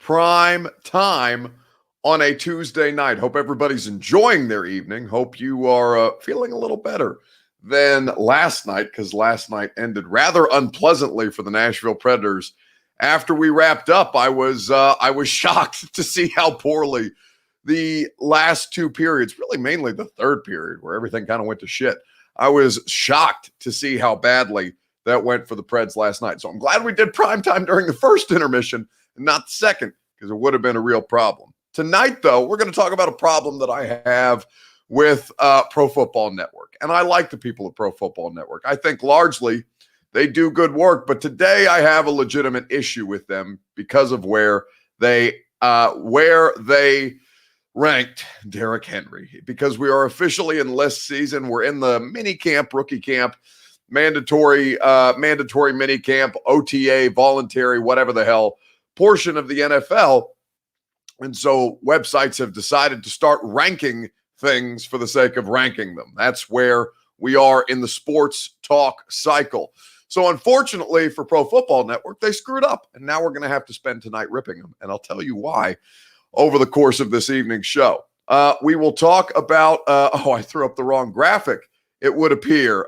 prime time on a Tuesday night. Hope everybody's enjoying their evening. Hope you are feeling a little better than last night, because last night ended rather unpleasantly for the Nashville Predators. After we wrapped up, I was shocked to see how poorly the last two periods, really mainly the third period where everything kind of went to shit. I was shocked to see how badly that went for the Preds last night. So I'm glad we did primetime during the first intermission and not the second, because it would have been a real problem. Tonight, though, we're going to talk about a problem that I have with Pro Football Network. And I like the people at Pro Football Network. I think largely they do good work, but today I have a legitimate issue with them because of where they ranked Derrick Henry. Because we are officially in list season. We're in the mini camp, rookie camp, mandatory mini camp, OTA, voluntary, whatever the hell portion of the NFL. And so websites have decided to start ranking things for the sake of ranking them. That's where we are in the sports talk cycle. So unfortunately for Pro Football Network, they screwed up. And now we're going to have to spend tonight ripping them. And I'll tell you why over the course of this evening's show. We will talk about, I threw up the wrong graphic. It would appear.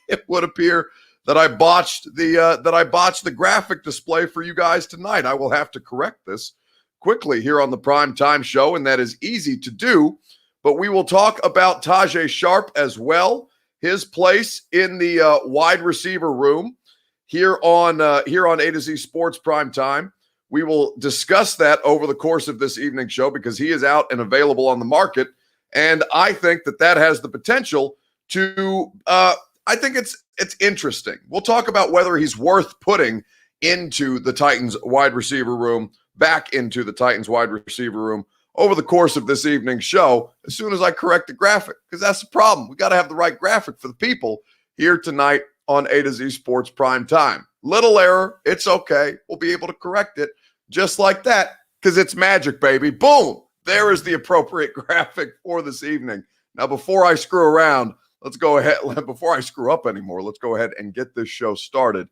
It would appear that I botched the graphic display for you guys tonight. I will have to correct this quickly here on the Prime Time Show, and that is easy to do. But we will talk about Taji Sharps as well, his place in the wide receiver room here on A to Z Sports Prime Time. We will discuss that over the course of this evening's show because he is out and available on the market, and I think that has the potential to. I think it's interesting. We'll talk about whether he's worth putting into the Titans wide receiver room. Back into the Titans wide receiver room over the course of this evening's show as soon as I correct the graphic, because that's the problem. We got to have the right graphic for the people here tonight on A to Z Sports Prime Time. Little error, it's okay. We'll be able to correct it just like that because it's magic, baby. Boom! There is the appropriate graphic for this evening. Now, before I screw around, let's go ahead. Before I screw up anymore, let's go ahead and get this show started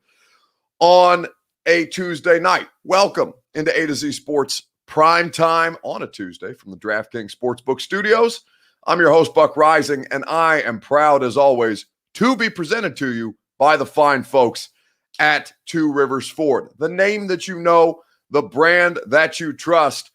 on a Tuesday night. Welcome into A to Z Sports Prime Time on a Tuesday from the DraftKings Sportsbook Studios. I'm your host, Buck Rising, and I am proud, as always, to be presented to you by the fine folks at Two Rivers Ford. The name that you know, the brand that you trust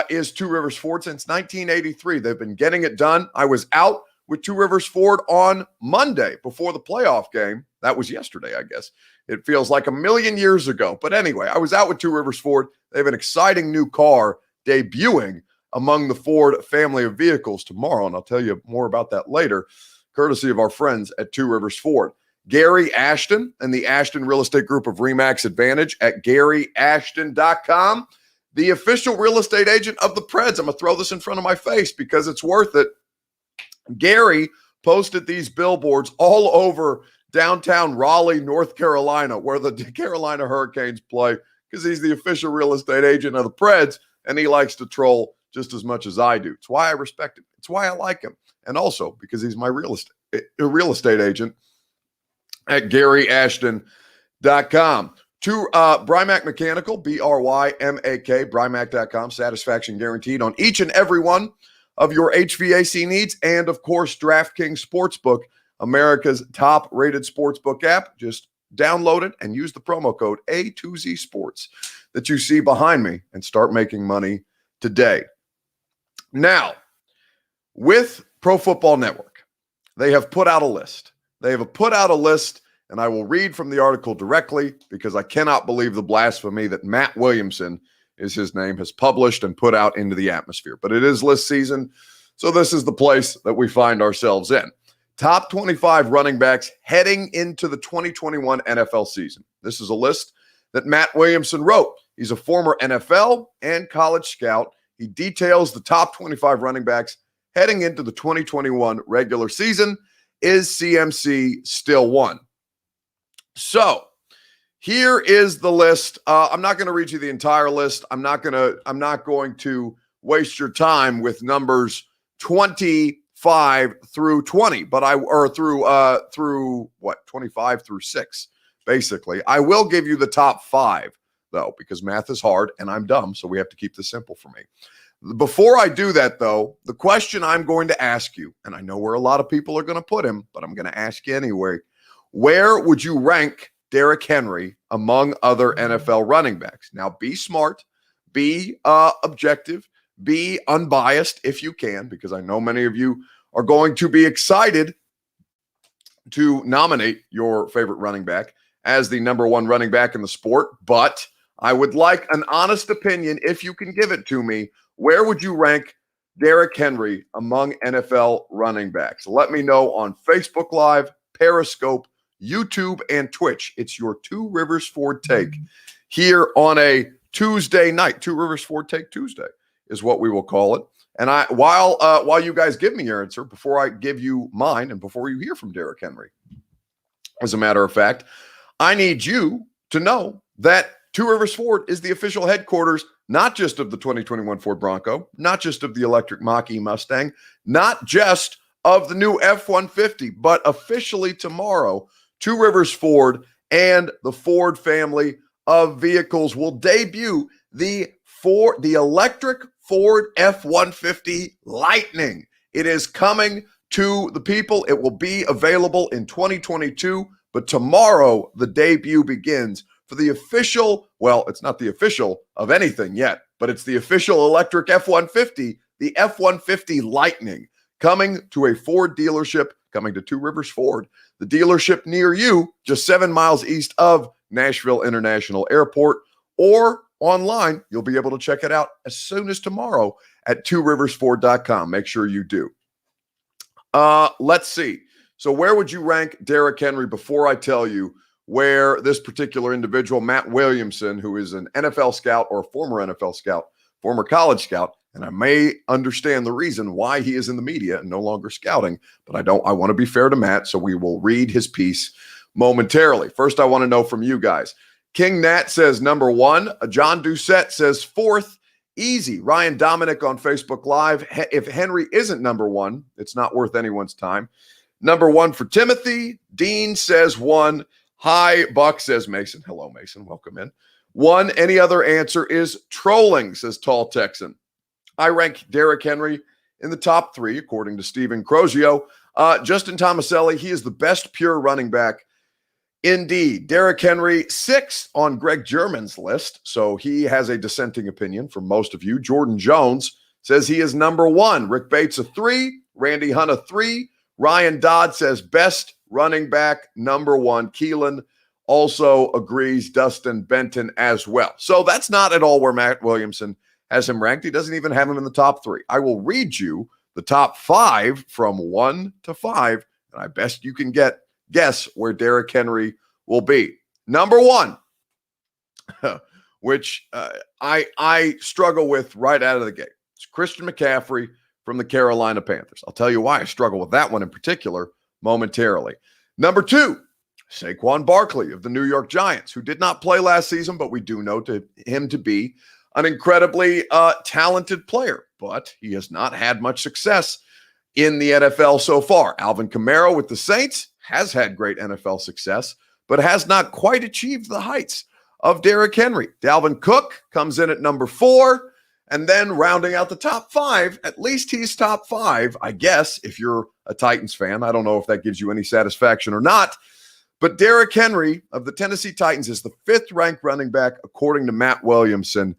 is Two Rivers Ford since 1983. They've been getting it done. I was out with Two Rivers Ford on Monday before the playoff game. That was yesterday, I guess. It feels like a million years ago. But anyway, I was out with Two Rivers Ford. They have an exciting new car debuting among the Ford family of vehicles tomorrow, and I'll tell you more about that later, courtesy of our friends at Two Rivers Ford. Gary Ashton and the Ashton Real Estate Group of RE/MAX Advantage at GaryAshton.com, the official real estate agent of the Preds. I'm going to throw this in front of my face because it's worth it. Gary posted these billboards all over downtown Raleigh, North Carolina, where the Carolina Hurricanes play, because he's the official real estate agent of the Preds, and he likes to troll just as much as I do. It's why I respect him. It's why I like him. And also because he's my real estate agent at GaryAshton.com. To Brymac Mechanical, BRYMAK, Brymac.com, satisfaction guaranteed on each and every one of your HVAC needs, and of course, DraftKings Sportsbook, America's top-rated sportsbook app. Just download it and use the promo code A2Z Sports that you see behind me and start making money today. Now, with Pro Football Network, they have put out a list. And I will read from the article directly because I cannot believe the blasphemy that Matt Williamson is his name, has published and put out into the atmosphere. But it is list season, so this is the place that we find ourselves in. Top 25 running backs heading into the 2021 NFL season. This is a list that Matt Williamson wrote. He's a former NFL and college scout. He details the top 25 running backs heading into the 2021 regular season. Is CMC still one? So here is the list. I'm not going to read you the entire list. I'm not going to waste your time with numbers 25 through 20, through 25 through 6, basically. I will give you the top 5 though, because math is hard and I'm dumb, so we have to keep this simple for me. Before I do that, though, the question I'm going to ask you, and I know where a lot of people are going to put him, but I'm going to ask you anyway, where would you rank Derrick Henry among other NFL running backs? Now, be smart, be objective, be unbiased if you can, because I know many of you are going to be excited to nominate your favorite running back as the number one running back in the sport. But I would like an honest opinion, if you can give it to me. Where would you rank Derrick Henry among NFL running backs? Let me know on Facebook Live, Periscope, YouTube, and Twitch. It's your Two Rivers Ford Take here on a Tuesday night. Two Rivers Ford Take Tuesday is what we will call it. And while you guys give me your answer, before I give you mine and before you hear from Derrick Henry, as a matter of fact, I need you to know that Two Rivers Ford is the official headquarters, not just of the 2021 Ford Bronco, not just of the electric Mach-E Mustang, not just of the new F-150, but officially tomorrow, Two Rivers Ford and the Ford family of vehicles will debut the electric Ford F-150 Lightning. It is coming to the people. It will be available in 2022, but tomorrow the debut begins for the official, well, it's not the official of anything yet, but it's the official electric F-150, the F-150 Lightning, coming to a Ford dealership, coming to Two Rivers Ford, the dealership near you, just 7 miles east of Nashville International Airport, or online. You'll be able to check it out as soon as tomorrow at tworiversford.com. Make sure you do. Let's see. So where would you rank Derrick Henry before I tell you where this particular individual, Matt Williamson, who is an NFL scout or a former NFL scout, former college scout, and I may understand the reason why he is in the media and no longer scouting, but I want to be fair to Matt, so we will read his piece momentarily. First, I want to know from you guys. King Nat says number one. John Doucette says fourth. Easy. Ryan Dominic on Facebook Live. If Henry isn't number one, it's not worth anyone's time. Number one for Timothy. Dean says one. Hi, Buck, says Mason. Hello, Mason. Welcome in. One. Any other answer is trolling, says Tall Texan. I rank Derrick Henry in the top three, according to Stephen Crozio. Justin Tomaselli, he is the best pure running back. Indeed. Derrick Henry, 6th on Greg German's list, so he has a dissenting opinion from most of you. Jordan Jones says he is number one. Rick Bates, a 3. Randy Hunt, a 3. Ryan Dodd says best running back, number one. Keelan also agrees, Dustin Benton as well. So that's not at all where Matt Williamson has him ranked. He doesn't even have him in the top 3. I will read you the top 5 from 1 to 5, and I best you can guess where Derrick Henry will be. Number 1, which I struggle with right out of the gate. It's Christian McCaffrey from the Carolina Panthers. I'll tell you why I struggle with that one in particular momentarily. Number 2, Saquon Barkley of the New York Giants, who did not play last season, but we do know him to be an incredibly talented player, but he has not had much success in the NFL so far. Alvin Kamara with the Saints has had great NFL success, but has not quite achieved the heights of Derrick Henry. Dalvin Cook comes in at number 4, and then rounding out the top 5, at least he's top 5, I guess, if you're a Titans fan. I don't know if that gives you any satisfaction or not, but Derrick Henry of the Tennessee Titans is the 5th-ranked running back, according to Matt Williamson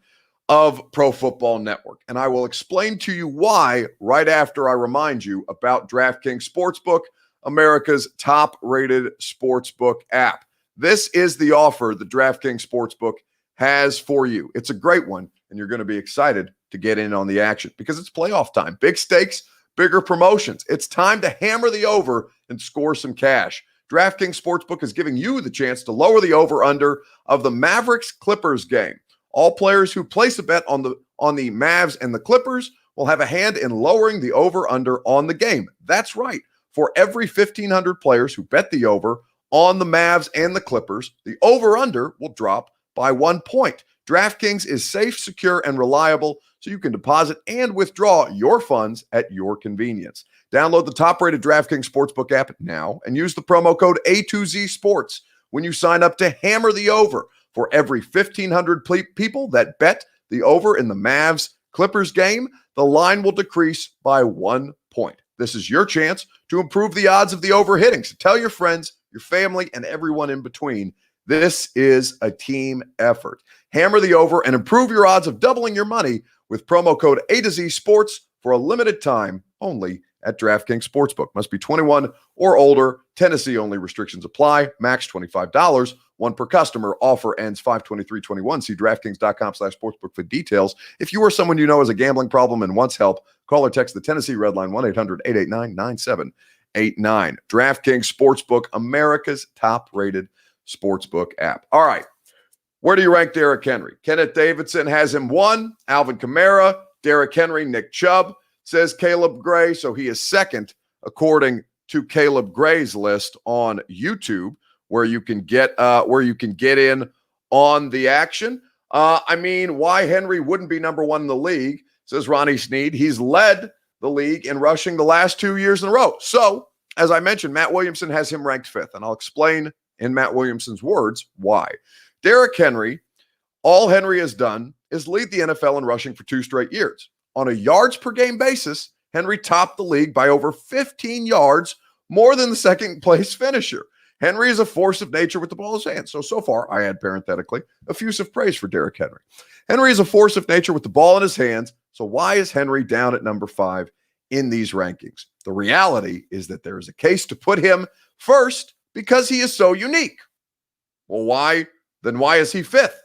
of Pro Football Network. And I will explain to you why right after I remind you about DraftKings Sportsbook, America's top-rated sportsbook app. This is the offer that DraftKings Sportsbook has for you. It's a great one, and you're going to be excited to get in on the action because it's playoff time. Big stakes, bigger promotions. It's time to hammer the over and score some cash. DraftKings Sportsbook is giving you the chance to lower the over-under of the Mavericks-Clippers game. All players who place a bet on the Mavs and the Clippers will have a hand in lowering the over-under on the game. That's right. For every 1,500 players who bet the over on the Mavs and the Clippers, the over-under will drop by 1 point. DraftKings is safe, secure, and reliable, so you can deposit and withdraw your funds at your convenience. Download the top-rated DraftKings Sportsbook app now and use the promo code A2Z Sports when you sign up to hammer the over. For every 1,500 people that bet the over in the Mavs-Clippers game, the line will decrease by 1 point. This is your chance to improve the odds of the over hitting. So tell your friends, your family, and everyone in between. This is a team effort. Hammer the over and improve your odds of doubling your money with promo code A to Z Sports for a limited time only at DraftKings Sportsbook. Must be 21 or older. Tennessee only. Restrictions apply. Max $25. One per customer. Offer ends 5/23/21. See DraftKings.com/sportsbook for details. If you or someone you know has a gambling problem and wants help, call or text the Tennessee Red Line 1-800-889-9789. DraftKings Sportsbook, America's top-rated sportsbook app. All right. Where do you rank Derrick Henry? Kenneth Davidson has him 1. Alvin Kamara, Derrick Henry, Nick Chubb, says Caleb Gray. So he is second, according to Caleb Gray's list on YouTube, where you can get in on the action. Why Henry wouldn't be number 1 in the league, says Ronnie Sneed. He's led the league in rushing the last 2 years in a row. So, as I mentioned, Matt Williamson has him ranked 5th, and I'll explain in Matt Williamson's words why. Derrick Henry, all Henry has done is lead the NFL in rushing for 2 straight years. On a yards per game basis, Henry topped the league by over 15 yards more than the second place finisher. Henry is a force of nature with the ball in his hands. So far, I add parenthetically, effusive praise for Derrick Henry. Henry is a force of nature with the ball in his hands. So why is Henry down at number 5 in these rankings? The reality is that there is a case to put him first because he is so unique. Well, why? Then why is he 5th?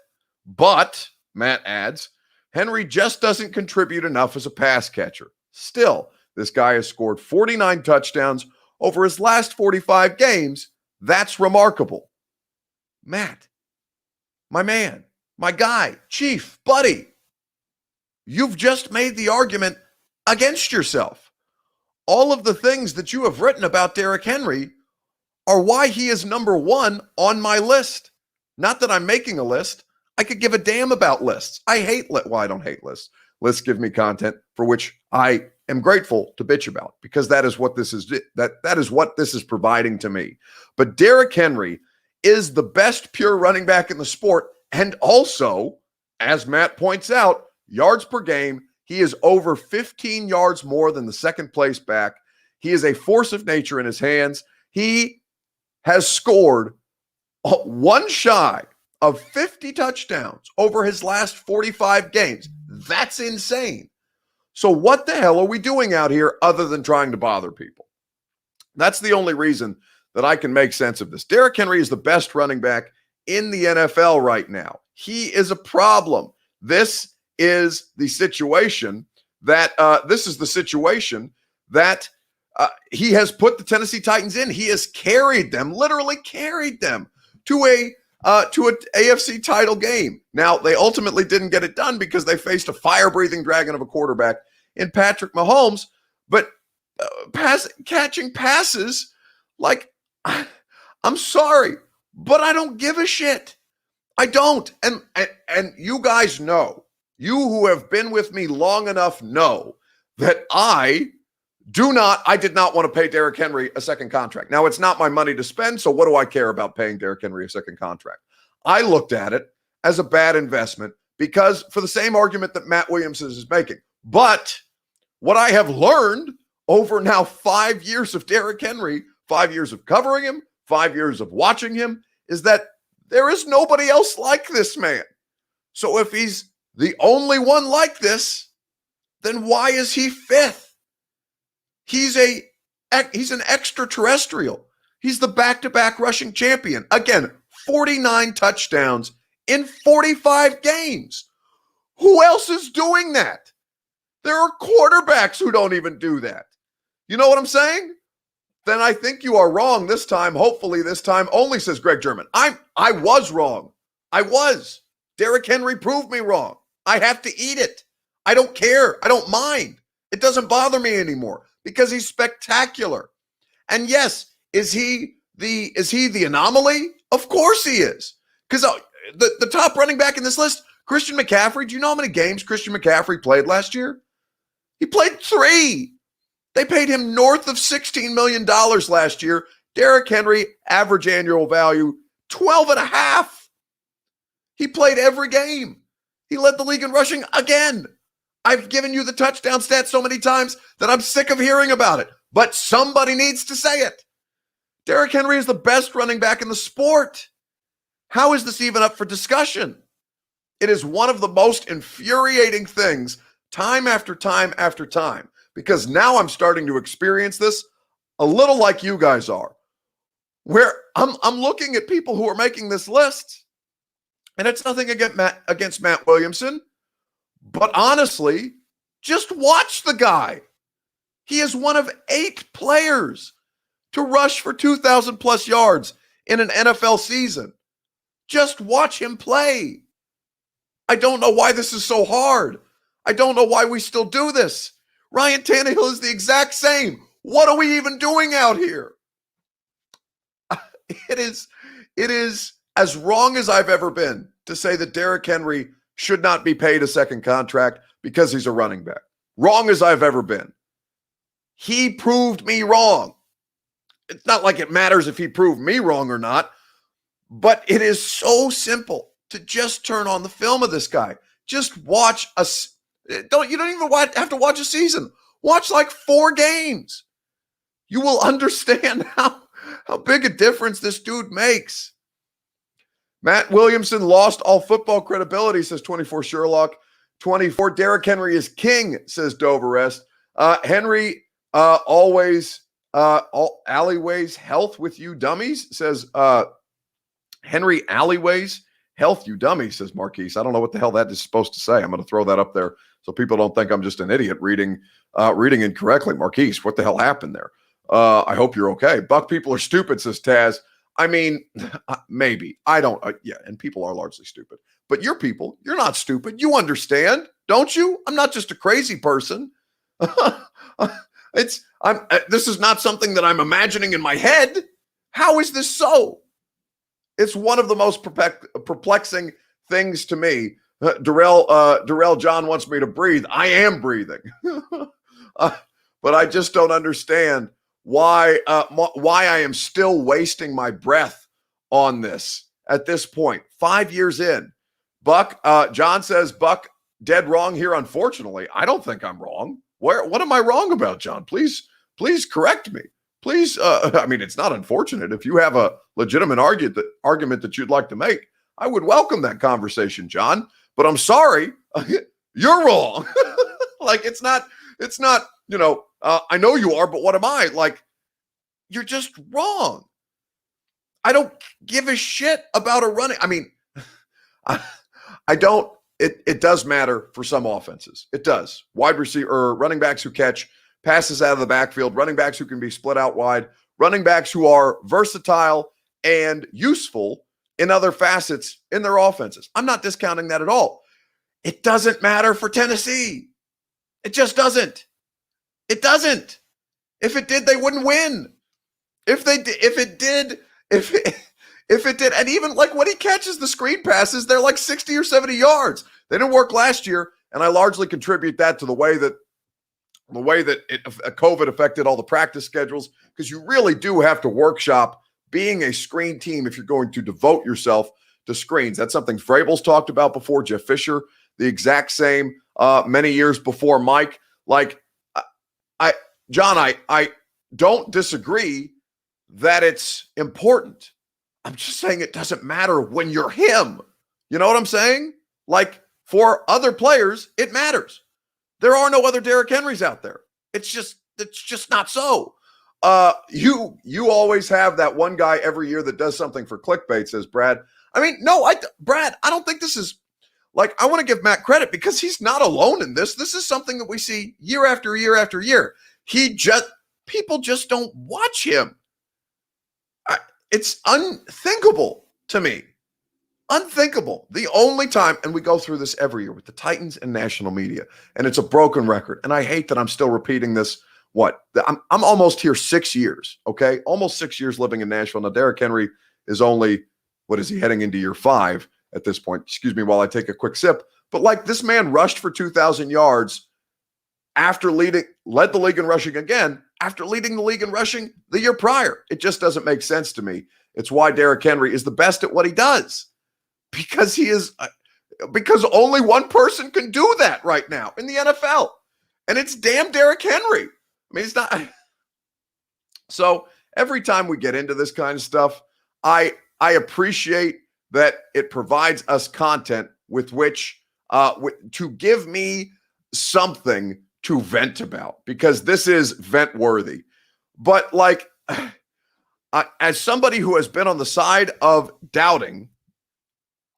But, Matt adds, Henry just doesn't contribute enough as a pass catcher. Still, this guy has scored 49 touchdowns over his last 45 games. That's remarkable. Matt, my man, my guy, chief, buddy, you've just made the argument against yourself. All of the things that you have written about Derrick Henry are why he is number 1 on my list. Not that I'm making a list. I could give a damn about lists. I don't hate lists. Lists give me content for which I am grateful to bitch about, because that is what this is. That is what this is providing to me. But Derrick Henry is the best pure running back in the sport, and also, as Matt points out, yards per game, he is over 15 yards more than the second place back. He is a force of nature in his hands. He has scored 1 shy of 50 touchdowns over his last 45 games. That's insane. So what the hell are we doing out here other than trying to bother people? That's the only reason that I can make sense of this. Derrick Henry is the best running back in the NFL right now. He is a problem. This is the situation that he has put the Tennessee Titans in. He has carried them, literally carried them to an AFC title game. Now, they ultimately didn't get it done because they faced a fire-breathing dragon of a quarterback in Patrick Mahomes, but catching passes, like, I'm sorry, but I don't give a shit. I don't. And you guys know, you who have been with me long enough know that I did not want to pay Derrick Henry a second contract. Now, it's not my money to spend, so what do I care about paying Derrick Henry a second contract? I looked at it as a bad investment because, for the same argument that Matt Williamson is making. But what I have learned over now 5 years of Derrick Henry, 5 years of covering him, 5 years of watching him, is that there is nobody else like this man. So if he's the only one like this, then why is he 5th? He's an extraterrestrial. He's the back-to-back rushing champion. Again, 49 touchdowns in 45 games. Who else is doing that? There are quarterbacks who don't even do that. You know what I'm saying? Then I think you are wrong this time. Hopefully this time only, says Greg German. I was wrong. I was. Derrick Henry proved me wrong. I have to eat it. I don't care. I don't mind. It doesn't bother me anymore because he's spectacular. And yes, is he the anomaly? Of course he is. Because the top running back in this list, Christian McCaffrey, do you know how many games Christian McCaffrey played last year? He played 3. They paid him north of $16 million last year. Derrick Henry, average annual value, 12.5. He played every game. He led the league in rushing again. I've given you the touchdown stat so many times that I'm sick of hearing about it, but somebody needs to say it. Derrick Henry is the best running back in the sport. How is this even up for discussion? It is one of the most infuriating things time after time after time, because now I'm starting to experience this a little like you guys are, where I'm looking at people who are making this list, and it's nothing against Matt Williamson, but honestly, just watch the guy. He is one of 8 players to rush for 2,000 plus yards in an NFL season. Just watch him play. I don't know why this is so hard. I don't know why we still do this. Ryan Tannehill is the exact same. What are we even doing out here? It is as wrong as I've ever been to say that Derrick Henry should not be paid a second contract because he's a running back. Wrong as I've ever been. He proved me wrong. It's not like it matters if he proved me wrong or not, but it is so simple to just turn on the film of this guy. Just watch you don't even have to watch a season. Watch like 4 games. You will understand how big a difference this dude makes. Matt Williamson lost all football credibility, says 24 Sherlock. 24, Derrick Henry is king, says Doverest. Henry always all alleyways health with you dummies, says Henry alleyways health you dummies, says Marquise. I don't know what the hell that is supposed to say. I'm going to throw that up there so people don't think I'm just an idiot reading incorrectly. Marquise, what the hell happened there? I hope you're okay. Buck people are stupid, says Taz. I mean, maybe. I don't. Yeah, and people are largely stupid. But you're not stupid. You understand, don't you? I'm not just a crazy person. This is not something that I'm imagining in my head. How is this so? It's one of the most perplexing things to me. Darrell John wants me to breathe. I am breathing. But I just don't understand why I am still wasting my breath on this at this point. 5 years in. Buck, John says, Buck, dead wrong here, unfortunately. I don't think I'm wrong. What am I wrong about, John? Please correct me. Please, I mean, it's not unfortunate. If you have a legitimate argument that you'd like to make, I would welcome that conversation, John. But I'm sorry, you're wrong. Like, it's not, I know you are, but what am I? Like, you're just wrong. I don't give a shit about a running. I mean, I don't. It does matter for some offenses. It does. Wide receiver or running backs who catch passes out of the backfield, running backs who can be split out wide, running backs who are versatile and useful in other facets in their offenses. I'm not discounting that at all. It doesn't matter for Tennessee. It just doesn't. It doesn't. If it did, they wouldn't win. If it did, and even like when he catches the screen passes, they're like 60 or 70 yards. They didn't work last year, and I largely contribute that to the way that COVID affected all the practice schedules, because you really do have to workshop being a screen team if you're going to devote yourself to screens. That's something Vrabel's talked about before. Jeff Fisher, the exact same many years before Mike. Like, John, I don't disagree that it's important. I'm just saying it doesn't matter when you're him. You know what I'm saying? Like, for other players, it matters. There are no other Derrick Henrys out there. It's just not so. You always have that one guy every year that does something for clickbait, says Brad. I mean, no, Brad, I don't think this is, like, I want to give Matt credit because he's not alone in this. This is something that we see year after year after year. People just don't watch him. It's unthinkable to me. Unthinkable. The only time, and we go through this every year with the Titans and national media, and it's a broken record. And I hate that I'm still repeating this. I'm almost here 6 years, okay? Almost 6 years living in Nashville. Now, Derrick Henry is only, what is he, heading into year 5 at this point? Excuse me while I take a quick sip. But, like, this man rushed for 2,000 yards after led the league in rushing again, after leading the league in rushing the year prior. It just doesn't make sense to me. It's why Derrick Henry is the best at what he does. because he is because only one person can do that right now in the NFL, and it's damn Derrick Henry. I mean, it's not. So every time we get into this kind of stuff, I appreciate that it provides us content with which to give me something to vent about, because this is vent worthy. But like, as somebody who has been on the side of doubting,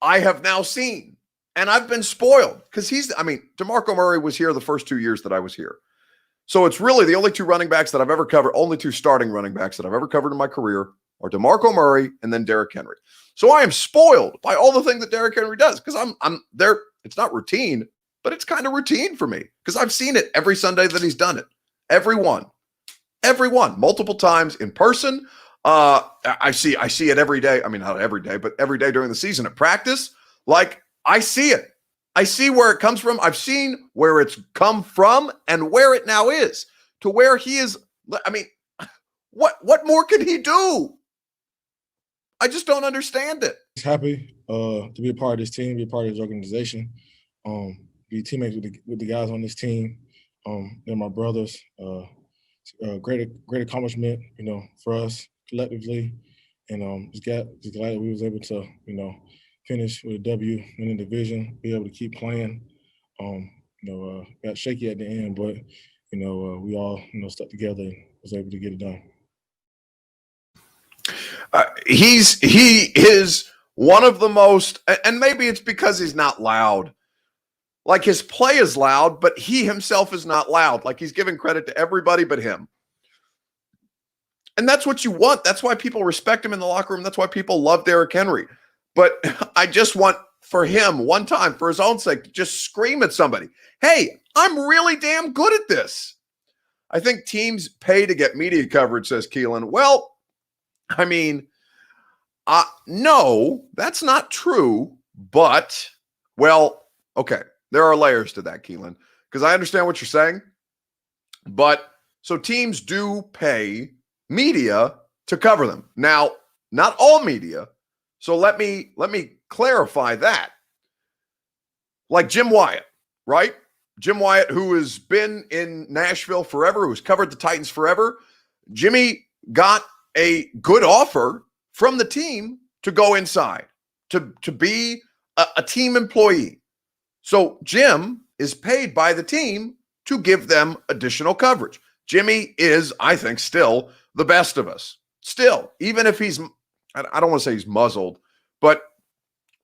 I have now seen, and I've been spoiled because DeMarco Murray was here the first 2 years that I was here. So it's really the only two running backs that I've ever covered, only two starting running backs that I've ever covered in my career are DeMarco Murray and then Derrick Henry. So I am spoiled by all the things that Derrick Henry does because I'm there. It's not routine, but it's kind of routine for me because I've seen it every Sunday that he's done it. Every one, multiple times in person. I see it every day. I mean, not every day, but every day during the season at practice. Like, I see it. I see where it comes from. I've seen where it's come from and where it now is to where he is. I mean, what more can he do? I just don't understand it. Just happy to be a part of this team, be a part of this organization, be teammates with the guys on this team. They're my brothers. Great accomplishment, for us collectively, and just glad that we was able to, finish with a W in the division, be able to keep playing. Got shaky at the end, but we all stuck together and was able to get it done. He is one of the most, and maybe it's because he's not loud. Like, his play is loud, but he himself is not loud. Like, he's giving credit to everybody but him. And that's what you want. That's why people respect him in the locker room. That's why people love Derrick Henry. But I just want for him one time, for his own sake, to just scream at somebody, hey, I'm really damn good at this. I think teams pay to get media coverage, says Keelan. Well, I mean, no, that's not true. But, well, okay, there are layers to that, Keelan, because I understand what you're saying. But so teams do pay media to cover them. Now, not all media. So let me clarify that. Like Jim Wyatt, right? Jim Wyatt, who has been in Nashville forever, who's covered the Titans forever. Jimmy got a good offer from the team to go inside, to be a team employee. So Jim is paid by the team to give them additional coverage. Jimmy is, I think, still the best of us. Still, even if he's, I don't want to say he's muzzled, but,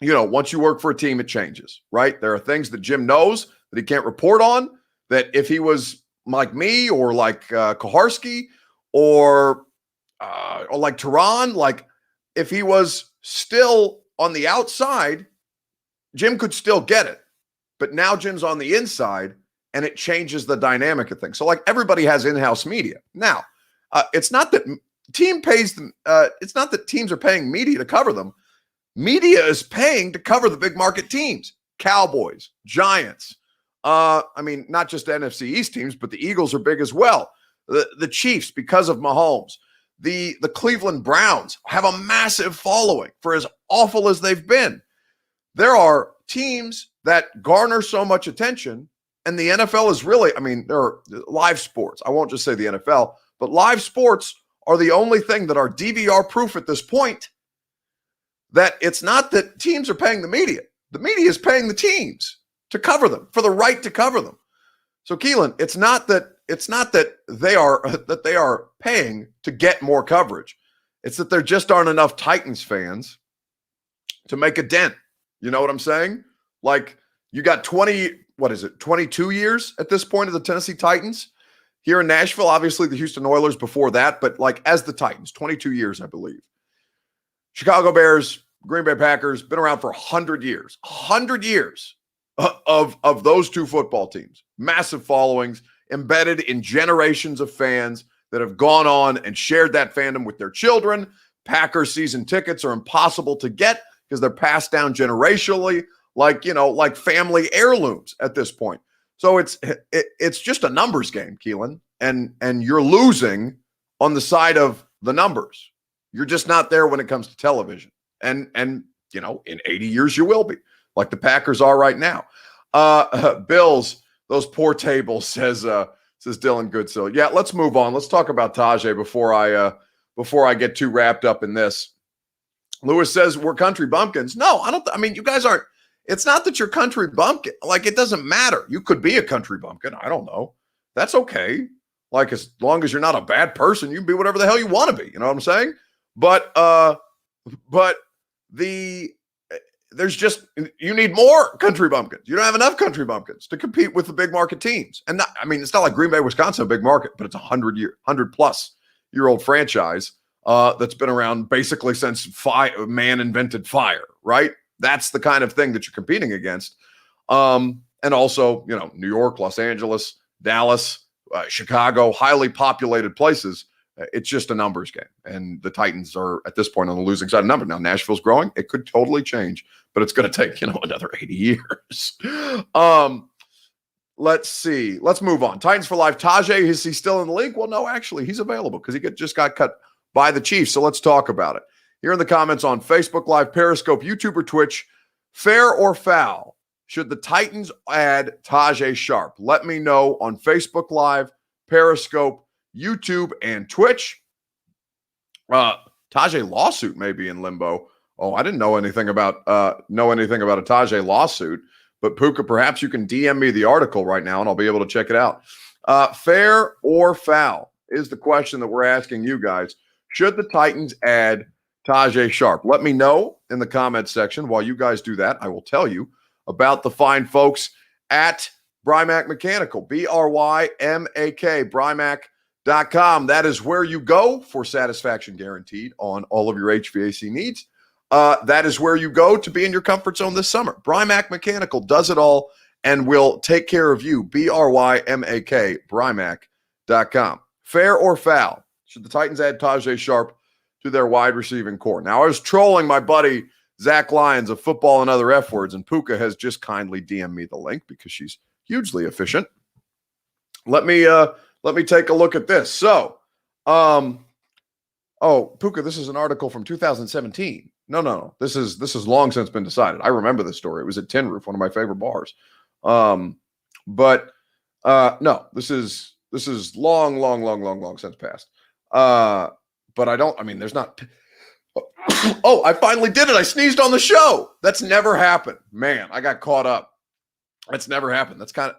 once you work for a team, it changes, right? There are things that Jim knows that he can't report on, that if he was like me or like Koharski or like Tehran, like if he was still on the outside, Jim could still get it. But now Jim's on the inside, and it changes the dynamic of things. So, like, everybody has in-house media. Now, it's not that team pays them. It's not that teams are paying media to cover them. Media is paying to cover the big market teams, Cowboys, Giants. Not just the NFC East teams, but the Eagles are big as well. The Chiefs, because of Mahomes. The Cleveland Browns have a massive following for as awful as they've been. There are teams that garner so much attention, and the NFL is really, there are live sports. I won't just say the NFL, but live sports are the only thing that are DVR proof at this point, that it's not that teams are paying the media. The media is paying the teams to cover them, for the right to cover them. So, Keelan, it's not that they are paying to get more coverage. It's that there just aren't enough Titans fans to make a dent. You know what I'm saying? Like, you got 22 years at this point of the Tennessee Titans here in Nashville. Obviously, the Houston Oilers before that, but like as the Titans, 22 years, I believe. Chicago Bears, Green Bay Packers, been around for 100 years. 100 years of those two football teams. Massive followings, embedded in generations of fans that have gone on and shared that fandom with their children. Packers season tickets are impossible to get because they're passed down generationally, like family heirlooms at this point. So it's just a numbers game, Keelan, and you're losing on the side of the numbers. You're just not there when it comes to television. And in 80 years you will be, like the Packers are right now. Bills, those poor tables, says Dylan Goodsill. Yeah, let's move on. Let's talk about Taji before I get too wrapped up in this. Lewis says we're country bumpkins. No, I don't. I mean, you guys aren't. It's not that you're country bumpkin. Like, it doesn't matter. You could be a country bumpkin. I don't know. That's okay. Like, as long as you're not a bad person, you can be whatever the hell you want to be. You know what I'm saying? But there's just, you need more country bumpkins. You don't have enough country bumpkins to compete with the big market teams. And it's not like Green Bay, Wisconsin, a big market, but it's a 100-plus-year-old franchise that's been around basically since man invented fire, right? That's the kind of thing that you're competing against. And also, New York, Los Angeles, Dallas, Chicago, highly populated places. It's just a numbers game. And the Titans are at this point on the losing side of numbers. Now, Nashville's growing. It could totally change, but it's going to take, another 80 years. Let's see. Let's move on. Titans for life. Taji, is he still in the league? Well, no, actually, he's available because he just got cut by the Chiefs. So let's talk about it. Here in the comments on Facebook Live, Periscope, YouTube, or Twitch, fair or foul? Should the Titans add Taji Sharp? Let me know on Facebook Live, Periscope, YouTube, and Twitch. Taji lawsuit may be in limbo. Oh, I didn't know anything about a Taji lawsuit. But Puka, perhaps you can DM me the article right now, and I'll be able to check it out. Fair or foul is the question that we're asking you guys. Should the Titans add Taji Sharp? Let me know in the comments section. While you guys do that, I will tell you about the fine folks at Brymak Mechanical, BRYMAK, Brymak.com. That is where you go for satisfaction guaranteed on all of your HVAC needs. That is where you go to be in your comfort zone this summer. Brymak Mechanical does it all and will take care of you. BRYMAK, Brymak.com. Fair or foul? Should the Titans add Taji Sharp to their wide receiving core? Now, I was trolling my buddy Zach Lyons of Football and Other F Words, and Puka has just kindly DM'd me the link because she's hugely efficient. Let me take a look at this. So, Puka, this is an article from 2017. No. This is long since been decided. I remember this story. It was at Tin Roof, one of my favorite bars. No, this is long since passed. But there's not. Oh, I finally did it. I sneezed on the show. That's never happened. Man, I got caught up. That's never happened. That's I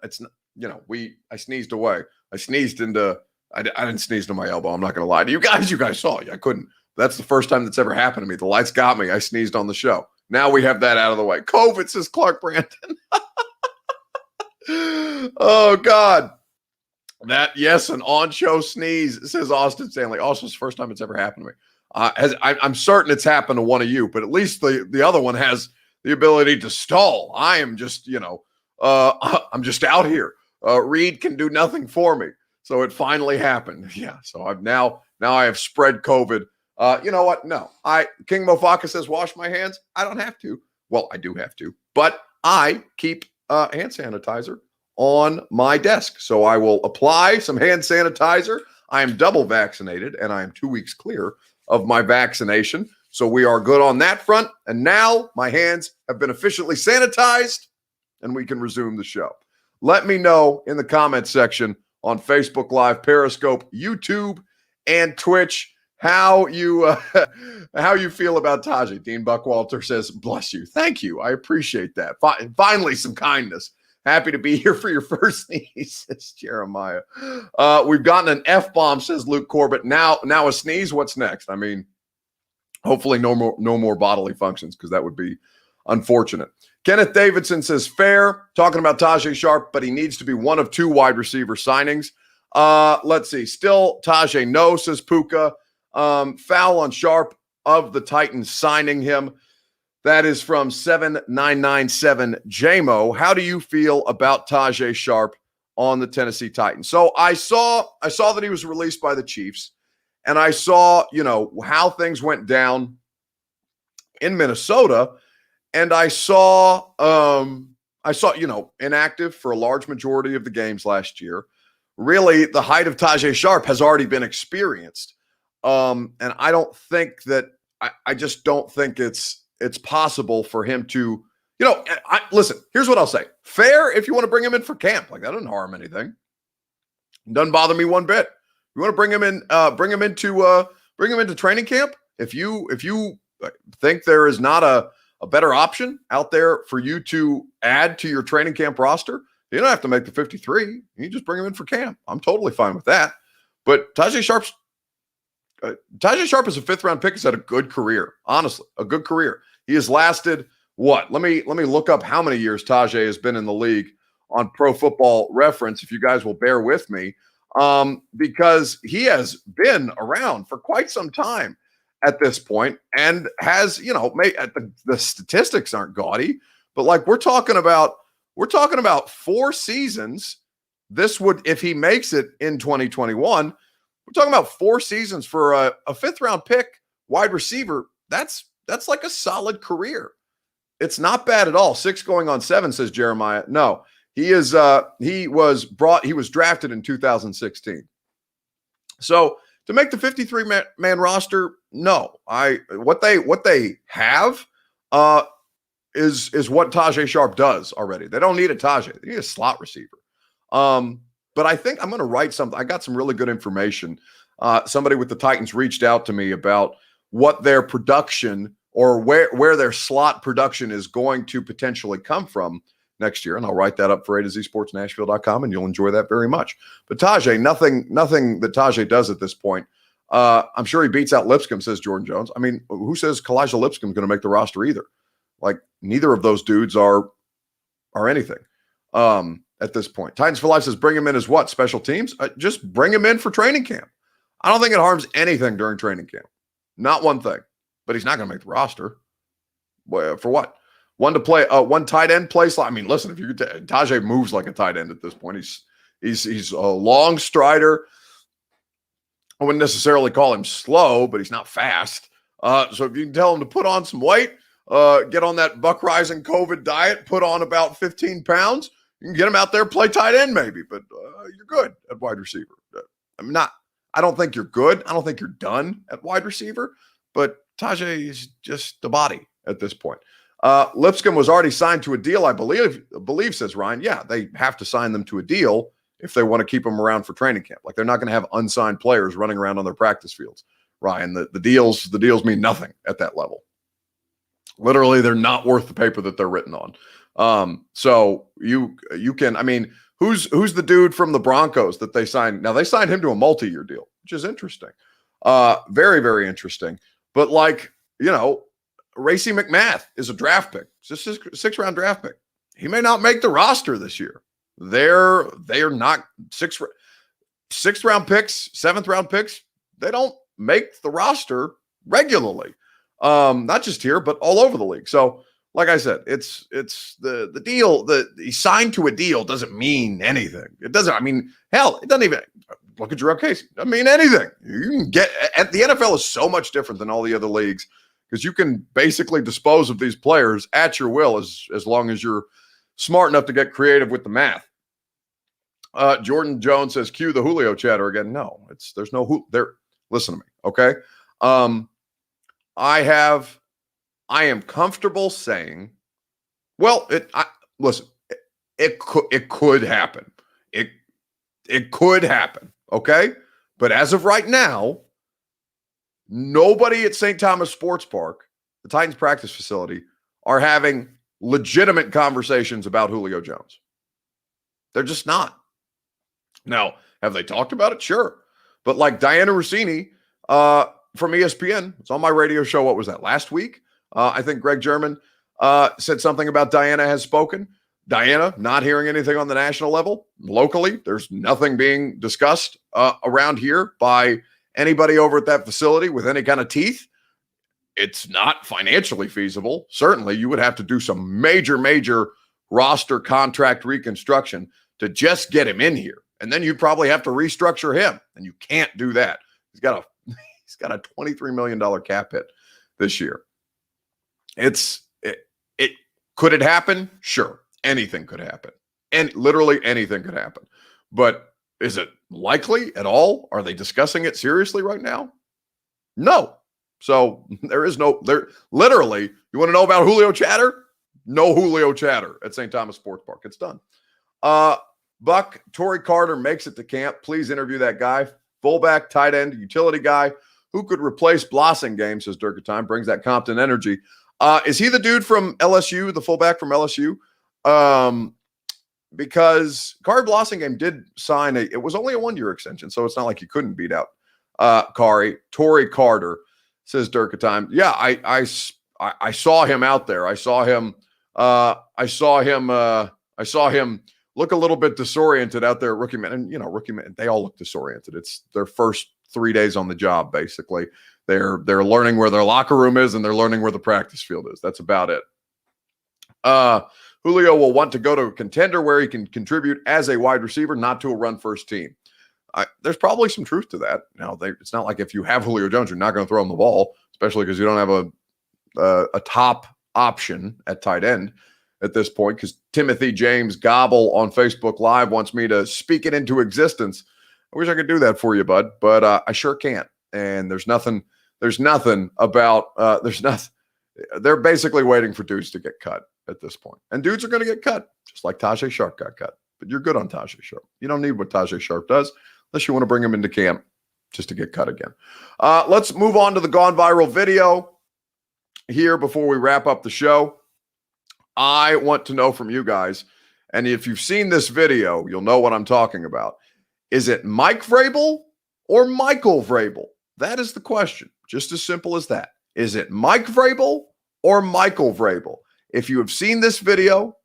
sneezed away. I sneezed into, I didn't sneeze to my elbow. I'm not going to lie to you guys. You guys saw it. I couldn't. That's the first time that's ever happened to me. The lights got me. I sneezed on the show. Now we have that out of the way. COVID, says Clark Brandon. Oh, God. Yes, an on-show sneeze, says Austin Stanley. Also, it's the first time it's ever happened to me. I'm certain it's happened to one of you, but at least the other one has the ability to stall. I am just, I'm just out here. Reed can do nothing for me. So it finally happened. Yeah. So now I have spread COVID. You know what? No, King Mofaka says, wash my hands. I don't have to. Well, I do have to, but I keep hand sanitizer on my desk. So I will apply some hand sanitizer. I am double vaccinated and I am 2 weeks clear of my vaccination. So we are good on that front. And now my hands have been officially sanitized and we can resume the show. Let me know in the comments section on Facebook Live, Periscope, YouTube, and Twitch how you feel about Taji. Dean Buckwalter says, bless you. Thank you. I appreciate that. Finally, some kindness. Happy to be here for your first sneeze, says Jeremiah. We've gotten an F-bomb, says Luke Corbett. Now a sneeze. What's next? I mean, hopefully no more bodily functions, because that would be unfortunate. Kenneth Davidson says, fair, talking about Taji Sharp, but he needs to be one of two wide receiver signings. Let's see. Still Taji, no, says Puka. Foul on Sharp of the Titans signing him. That is from 7997 JMO. How do you feel about Taji Sharp on the Tennessee Titans? So I saw that he was released by the Chiefs, and I saw, how things went down in Minnesota, and I saw, inactive for a large majority of the games last year. Really, the height of Taji Sharp has already been experienced. And I don't think that I just don't think it's it's possible for him to, listen, here's what I'll say. Fair if you want to bring him in for camp. Like, that doesn't harm anything. Doesn't bother me one bit. You want to bring him in, bring him into training camp. If you think there is not a better option out there for you to add to your training camp roster, you don't have to make the 53. You just bring him in for camp. I'm totally fine with that. But Taji Sharp is a fifth-round pick. Has had a good career, honestly, a good career. He has lasted what? Let me look up how many years Taji has been in the league on Pro Football Reference, if you guys will bear with me, because he has been around for quite some time at this point and has, the statistics aren't gaudy, but like we're talking about 4 seasons. This would, if he makes it in 2021, we're talking about 4 seasons for a fifth-round pick wide receiver. That's like a solid career. It's not bad at all. 6 going on 7, says Jeremiah. No, he was drafted in 2016. So to make the 53-man roster, no. What they have is what Taji Sharp does already. They don't need a Taji. They need a slot receiver. But I think I'm going to write something. I got some really good information. Somebody with the Titans reached out to me about what their production or where their slot production is going to potentially come from next year. And I'll write that up for A2ZSportsNashville.com, and you'll enjoy that very much. But Taji, nothing that Taji does at this point. I'm sure he beats out Lipscomb, says Jordan Jones. I mean, who says Kalijah Lipscomb is going to make the roster either? Like, neither of those dudes are anything at this point. Titans for Life says, bring him in as what? Special teams? Just bring him in for training camp. I don't think it harms anything during training camp. Not one thing. But he's not going to make the roster. For what? One tight end play slot. I mean, listen, if you Taji moves like a tight end at this point. He's a long strider. I wouldn't necessarily call him slow, but he's not fast. So if you can tell him to put on some weight, get on that Buck Rising COVID diet, put on about 15 pounds, you can get him out there, play tight end maybe, but you're good at wide receiver. I don't think you're good. I don't think you're done at wide receiver, but Taji is just the body at this point. Lipscomb was already signed to a deal, I believe, says Ryan. Yeah, they have to sign them to a deal if they want to keep them around for training camp. Like, they're not going to have unsigned players running around on their practice fields. Ryan, the deals mean nothing at that level. Literally, they're not worth the paper that they're written on. So you can, I mean, who's the dude from the Broncos that they signed? Now, they signed him to a multi-year deal, which is interesting. Very, very interesting. But Racey McMath is a draft pick. It's just a 6th-round draft pick. He may not make the roster this year. They are not 6th-round picks, 7th-round picks. They don't make the roster regularly. Not just here, but all over the league. So, like I said, it's the deal that he signed to a deal doesn't mean anything. It doesn't. I mean, hell, it doesn't even look at Jarrell Casey. It doesn't mean anything. You can get at the NFL is so much different than all the other leagues because you can basically dispose of these players at your will as long as you're smart enough to get creative with the math. Jordan Jones says, cue the Julio chatter again. No, there's no there. Listen to me, okay? I am comfortable saying, well, listen, it could happen. It could happen, okay? But as of right now, nobody at St. Thomas Sports Park, the Titans practice facility, are having legitimate conversations about Julio Jones. They're just not. Now, have they talked about it? Sure. But like Diana Rossini from ESPN, it's on my radio show. What was that, last week? I think Greg German said something about Diana has spoken. Diana not hearing anything on the national level. Locally, there's nothing being discussed around here by anybody over at that facility with any kind of teeth. It's not financially feasible. Certainly, you would have to do some major roster contract reconstruction to just get him in here. And then you'd probably have to restructure him. And you can't do that. He's got a $23 million cap hit this year. Could it happen? Sure. Anything could happen. And literally anything could happen. But is it likely at all? Are they discussing it seriously right now? No. So there literally, you want to know about Julio chatter? No Julio chatter at St. Thomas Sports Park. It's done. Buck, Torrey Carter makes it to camp. Please interview that guy. Fullback, tight end, utility guy who could replace Blossingame, says Durkatime, brings that Compton energy. Is he the dude from LSU, the fullback from LSU? Because Kari Blossingame did sign it was only a 1-year extension, so it's not like he couldn't beat out Kari. Torrey Carter, says Durkatime. Yeah, I saw him out there. I saw him look a little bit disoriented out there at rookie man. And rookie man, they all look disoriented. It's their first 3 days on the job, basically. They're learning where their locker room is and they're learning where the practice field is. That's about it. Julio will want to go to a contender where he can contribute as a wide receiver, not to a run-first team. There's probably some truth to that. It's not like if you have Julio Jones, you're not going to throw him the ball, especially because you don't have a top option at tight end at this point, because Timothy James Gobble on Facebook Live wants me to speak it into existence. I wish I could do that for you, bud, but I sure can't. And there's nothing about they're basically waiting for dudes to get cut at this point. And dudes are going to get cut, just like Taji Sharps got cut. But you're good on Taji Sharps. You don't need what Taji Sharps does unless you want to bring him into camp just to get cut again. Let's move on to the Gone Viral video here before we wrap up the show. I want to know from you guys, and if you've seen this video, you'll know what I'm talking about. Is it Mike Vrabel or Michael Vrabel? That is the question. Just as simple as that. Is it Mike Vrabel or Michael Vrabel? If you have seen this video,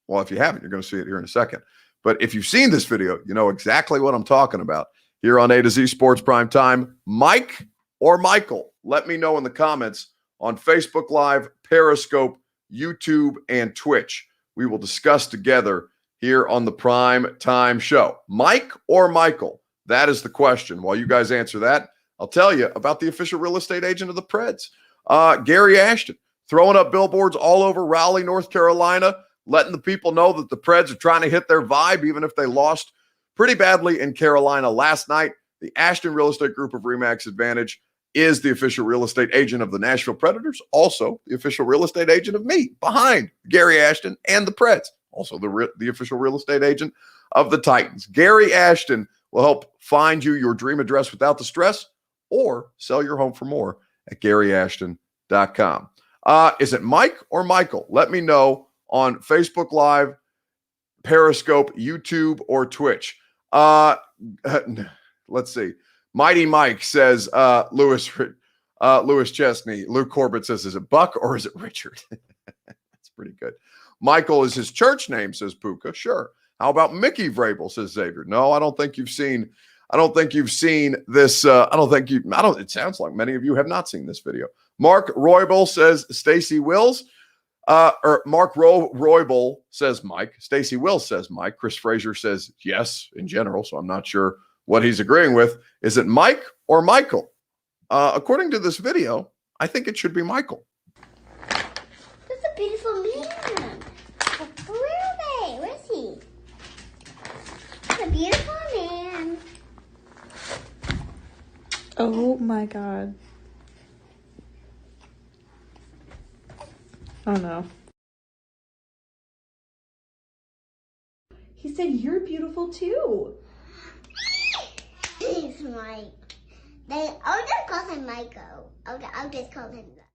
well, if you haven't, you're going to see it here in a second. But if you've seen this video, you know exactly what I'm talking about. Here on A to Z Sports Prime Time, Mike or Michael? Let me know in the comments on Facebook Live, Periscope, YouTube, and Twitch. We will discuss together here on the Prime Time Show. Mike or Michael? That is the question. While you guys answer that, I'll tell you about the official real estate agent of the Preds, Gary Ashton, throwing up billboards all over Raleigh, North Carolina, letting the people know that the Preds are trying to hit their vibe, even if they lost pretty badly in Carolina last night. The Ashton Real Estate Group of RE/MAX Advantage is the official real estate agent of the Nashville Predators, also the official real estate agent of me, behind Gary Ashton and the Preds, also the official real estate agent of the Titans. Gary Ashton will help find you your dream address without the stress, or sell your home for more at GaryAshton.com. Is it Mike or Michael? Let me know on Facebook Live, Periscope, YouTube, or Twitch. Let's see. Mighty Mike says, Lewis Chesney. Luke Corbett says, is it Buck or is it Richard? That's pretty good. Michael is his church name, says Puka. Sure. How about Mickey Vrabel, says Xavier. No, I don't think you've seen this. It sounds like many of you have not seen this video. Mark Roybal says Stacy Wills. Roybal says Mike. Stacy Wills says Mike. Chris Frazier says yes in general, so I'm not sure what he's agreeing with. Is it Mike or Michael? According to this video, I think it should be Michael. That's a beautiful man. Where are they? Where is he? That's a beautiful man. Oh my God. Oh no. He said you're beautiful too. He's Mike. I'll just call him Michael. I'll just call him that.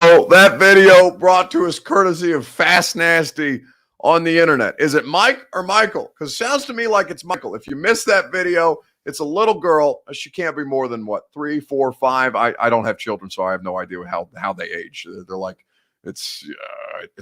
Oh, that video brought to us courtesy of Fast Nasty on the internet. Is it Mike or Michael? Because it sounds to me like it's Michael. If you missed that video, it's a little girl. She can't be more than 3, 4, 5. I don't have children, so I have no idea how they age. They're like, it's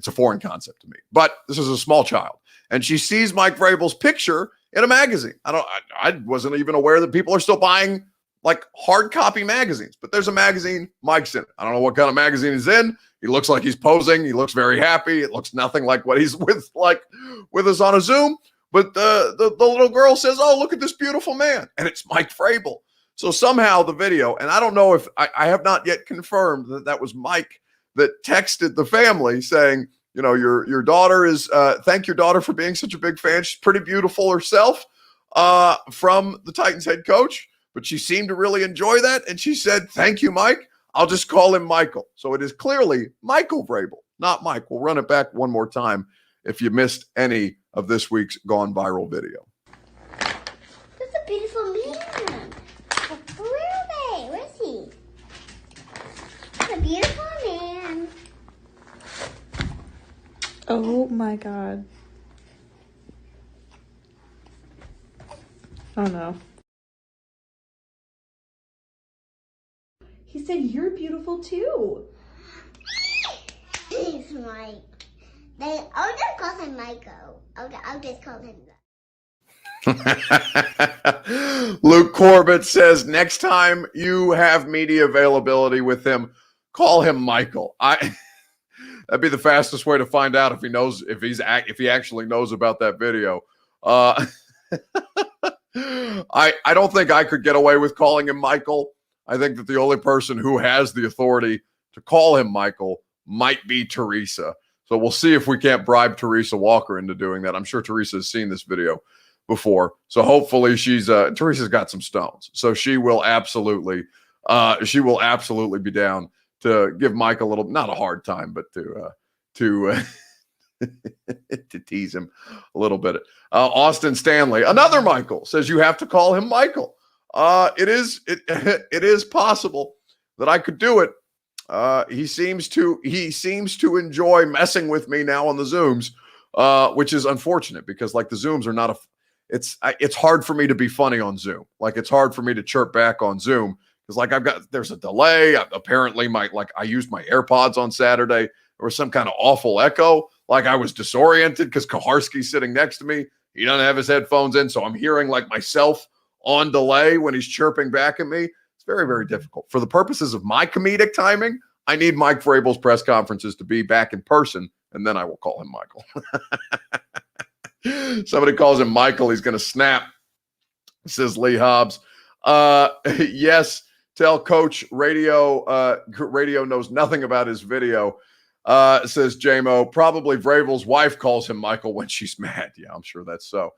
a foreign concept to me. But this is a small child, and she sees Mike Vrabel's picture in a magazine. I wasn't even aware that people are still buying like hard copy magazines, but there's a magazine. Mike's in it. I don't know what kind of magazine he's in. He looks like he's posing. He looks very happy. It looks nothing like what he's with us on a Zoom. But the little girl says, oh, look at this beautiful man. And it's Mike Vrabel. So somehow the video, and I don't know if I have not yet confirmed that was Mike that texted the family saying, you know, your daughter is, thank your daughter for being such a big fan. She's pretty beautiful herself, from the Titans head coach. but she seemed to really enjoy that. And she said, thank you, Mike. I'll just call him Michael. So it is clearly Michael Vrabel, not Mike. We'll run it back one more time if you missed any of this week's Gone Viral video. That's a beautiful man. Where are they? Where is he? That's a beautiful man. Oh my God. Oh no. He said you're beautiful too. He's Mike. I'll just call him Michael. I'll just call him that. Luke Corbett says next time you have media availability with him, call him Michael. That'd be the fastest way to find out if he knows if he actually knows about that video. I don't think I could get away with calling him Michael. I think that the only person who has the authority to call him Michael might be Teresa. So we'll see if we can't bribe Teresa Walker into doing that. I'm sure Teresa has seen this video before. So hopefully Teresa's got some stones. So she will absolutely be down to give Mike a little, not a hard time, but to tease him a little bit. Austin Stanley, another Michael, says you have to call him Michael. It is possible that I could do it. He seems to enjoy messing with me now on the Zooms, which is unfortunate because like the Zooms are not it's hard for me to be funny on Zoom. Like it's hard for me to chirp back on Zoom because like there's a delay. Apparently I used my AirPods on Saturday. There was some kind of awful echo. Like I was disoriented because Koharski's sitting next to me. He doesn't have his headphones in. So I'm hearing like myself on delay when he's chirping back at me. It's very, very difficult. For the purposes of my comedic timing, I need Mike Vrabel's press conferences to be back in person, and then I will call him Michael. Somebody calls him Michael, he's going to snap, says Lee Hobbs. Yes, tell Coach Radio knows nothing about his video, says JMO. Probably Vrabel's wife calls him Michael when she's mad. Yeah, I'm sure that's so.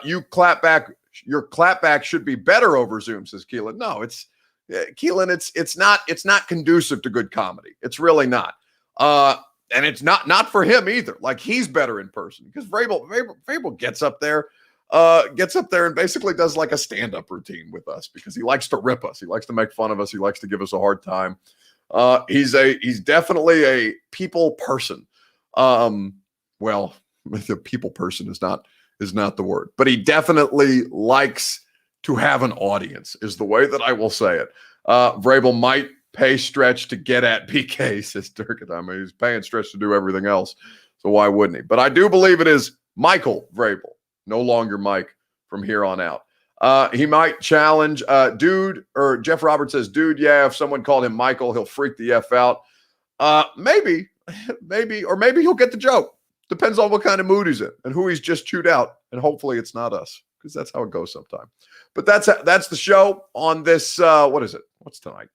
Your clapback should be better over Zoom, says Keelan. No, Keelan, it's not conducive to good comedy. It's really not. And it's not for him either. Like he's better in person because Vrabel gets up there and basically does like a stand-up routine with us because he likes to rip us. He likes to make fun of us. He likes to give us a hard time. He's definitely a people person. Well, the people person is not the word, but he definitely likes to have an audience is the way that I will say it. Vrabel might pay Stretch to get at PK, says Durkin. I mean, he's paying Stretch to do everything else. So why wouldn't he? But I do believe it is Michael Vrabel, no longer Mike from here on out. He might challenge Jeff Roberts says, dude, yeah, if someone called him Michael, he'll freak the F out. Maybe, or maybe he'll get the joke. Depends on what kind of mood he's in and who he's just chewed out. And hopefully it's not us because that's how it goes sometimes. But that's the show on this. What is it? What's tonight?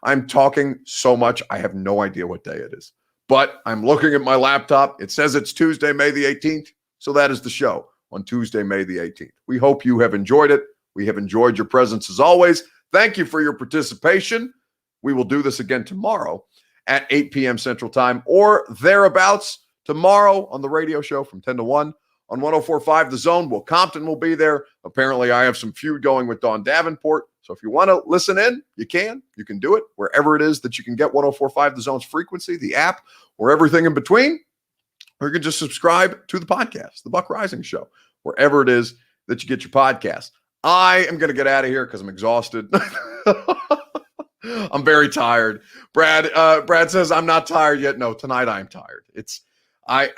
I'm talking so much. I have no idea what day it is, but I'm looking at my laptop. It says it's Tuesday, May the 18th. So that is the show on Tuesday, May the 18th. We hope you have enjoyed it. We have enjoyed your presence as always. Thank you for your participation. We will do this again tomorrow at 8 p.m. Central Time or thereabouts tomorrow on the radio show from 10 to 1 on 104.5 The Zone. Will Compton will be there. Apparently, I have some feud going with Dawn Davenport. So if you want to listen in, you can do it wherever it is that you can get 104.5 The Zone's frequency, the app, or everything in between. Or you can just subscribe to the podcast, The Buck Rising Show, wherever it is that you get your podcast. I am going to get out of here because I'm exhausted. I'm very tired. Brad says I'm not tired yet. No, tonight I'm tired. I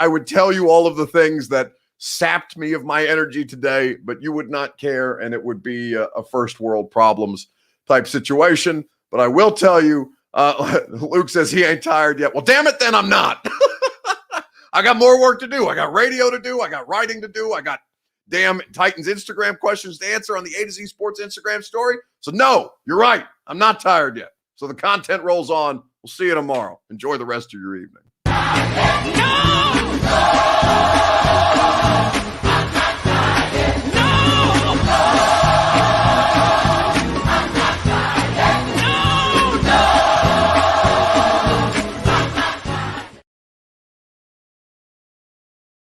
would tell you all of the things that sapped me of my energy today, but you would not care, and it would be a first world problems type situation. But I will tell you, Luke says he ain't tired yet. Well, damn it, then I'm not. I got more work to do. I got radio to do. I got writing to do. I got damn Titans Instagram questions to answer on the A to Z Sports Instagram story. So no, you're right. I'm not tired yet. So the content rolls on. We'll see you tomorrow. Enjoy the rest of your evening. No!